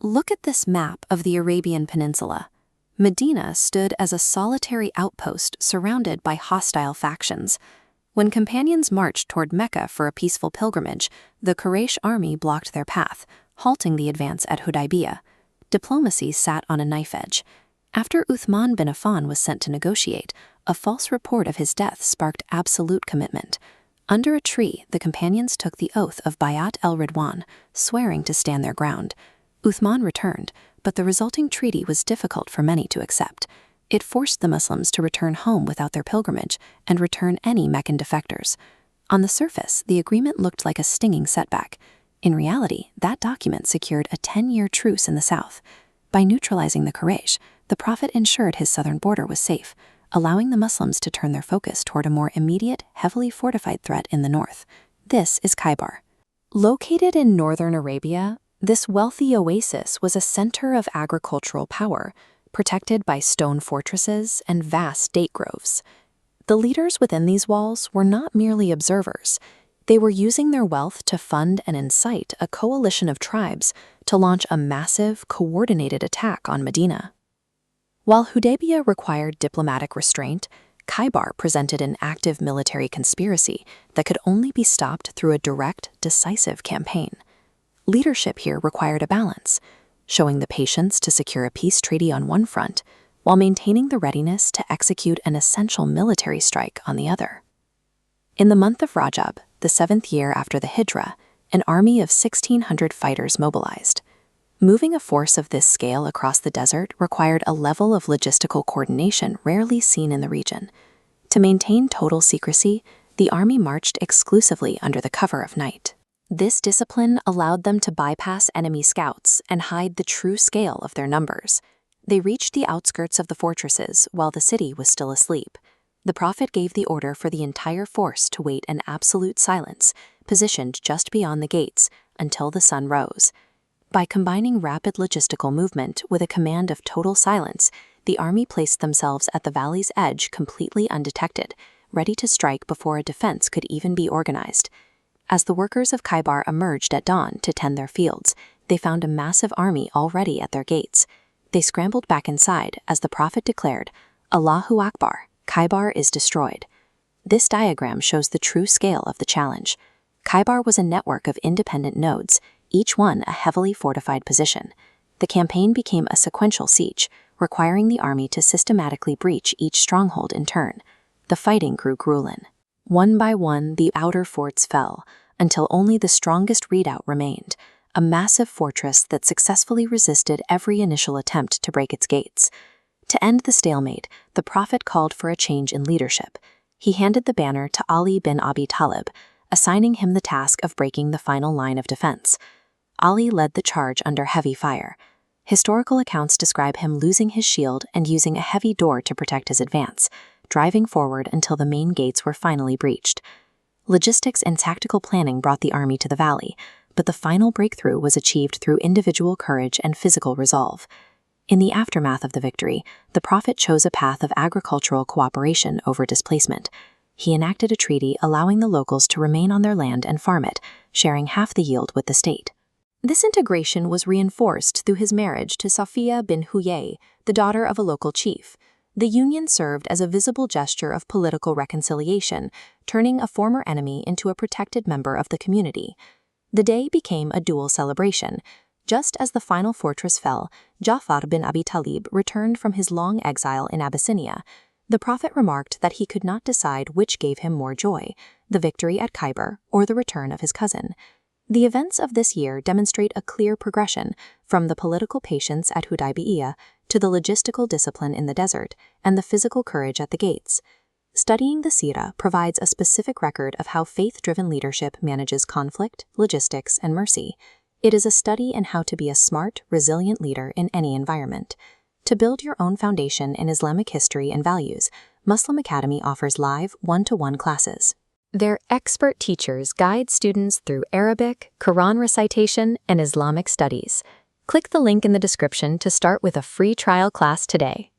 Look at this map of the Arabian Peninsula. Medina stood as a solitary outpost surrounded by hostile factions. When companions marched toward Mecca for a peaceful pilgrimage, the Quraysh army blocked their path, halting the advance at Hudaybiyyah. Diplomacy sat on a knife edge. After Uthman bin Affan was sent to negotiate, a false report of his death sparked absolute commitment. Under a tree, the companions took the oath of Bayat el-Ridwan, swearing to stand their ground. Uthman returned, but the resulting treaty was difficult for many to accept. It forced the Muslims to return home without their pilgrimage and return any Meccan defectors. On the surface, the agreement looked like a stinging setback. In reality, that document secured a 10-year truce in the south. By neutralizing the Quraysh, the Prophet ensured his southern border was safe, allowing the Muslims to turn their focus toward a more immediate, heavily fortified threat in the north. This is Khaybar. Located in northern Arabia, this wealthy oasis was a center of agricultural power, protected by stone fortresses and vast date groves. The leaders within these walls were not merely observers. They were using their wealth to fund and incite a coalition of tribes to launch a massive, coordinated attack on Medina. While Hudaybiyyah required diplomatic restraint, Khaybar presented an active military conspiracy that could only be stopped through a direct, decisive campaign. Leadership here required a balance, showing the patience to secure a peace treaty on one front, while maintaining the readiness to execute an essential military strike on the other. In the month of Rajab, the 7th year after the Hijrah, an army of 1,600 fighters mobilized. Moving a force of this scale across the desert required a level of logistical coordination rarely seen in the region. To maintain total secrecy, the army marched exclusively under the cover of night. This discipline allowed them to bypass enemy scouts and hide the true scale of their numbers. They reached the outskirts of the fortresses while the city was still asleep. The Prophet gave the order for the entire force to wait in absolute silence, positioned just beyond the gates, until the sun rose. By combining rapid logistical movement with a command of total silence, the army placed themselves at the valley's edge completely undetected, ready to strike before a defense could even be organized. As the workers of Khaybar emerged at dawn to tend their fields, they found a massive army already at their gates. They scrambled back inside as the Prophet declared, "Allahu Akbar, Khaybar is destroyed." This diagram shows the true scale of the challenge. Khaybar was a network of independent nodes, each one a heavily fortified position. The campaign became a sequential siege, requiring the army to systematically breach each stronghold in turn. The fighting grew grueling. One by one, the outer forts fell, until only the strongest redoubt remained, a massive fortress that successfully resisted every initial attempt to break its gates. To end the stalemate, the Prophet called for a change in leadership. He handed the banner to Ali bin Abi Talib, assigning him the task of breaking the final line of defense. Ali led the charge under heavy fire. Historical accounts describe him losing his shield and using a heavy door to protect his advance, driving forward until the main gates were finally breached. Logistics and tactical planning brought the army to the valley, but the final breakthrough was achieved through individual courage and physical resolve. In the aftermath of the victory, the Prophet chose a path of agricultural cooperation over displacement. He enacted a treaty allowing the locals to remain on their land and farm it, sharing half the yield with the state. This integration was reinforced through his marriage to Safiya bin Huyay, the daughter of a local chief. The union served as a visible gesture of political reconciliation, turning a former enemy into a protected member of the community. The day became a dual celebration. Just as the final fortress fell, Ja'far bin Abi Talib returned from his long exile in Abyssinia. The Prophet remarked that he could not decide which gave him more joy, the victory at Khaybar or the return of his cousin. The events of this year demonstrate a clear progression from the political patience at Hudaybiyyah to the logistical discipline in the desert and the physical courage at the gates. Studying the Seerah provides a specific record of how faith-driven leadership manages conflict, logistics, and mercy. It is a study in how to be a smart, resilient leader in any environment. To build your own foundation in Islamic history and values, Muslim Academy offers live one-to-one classes. Their expert teachers guide students through Arabic, Quran recitation, and Islamic studies. Click the link in the description to start with a free trial class today.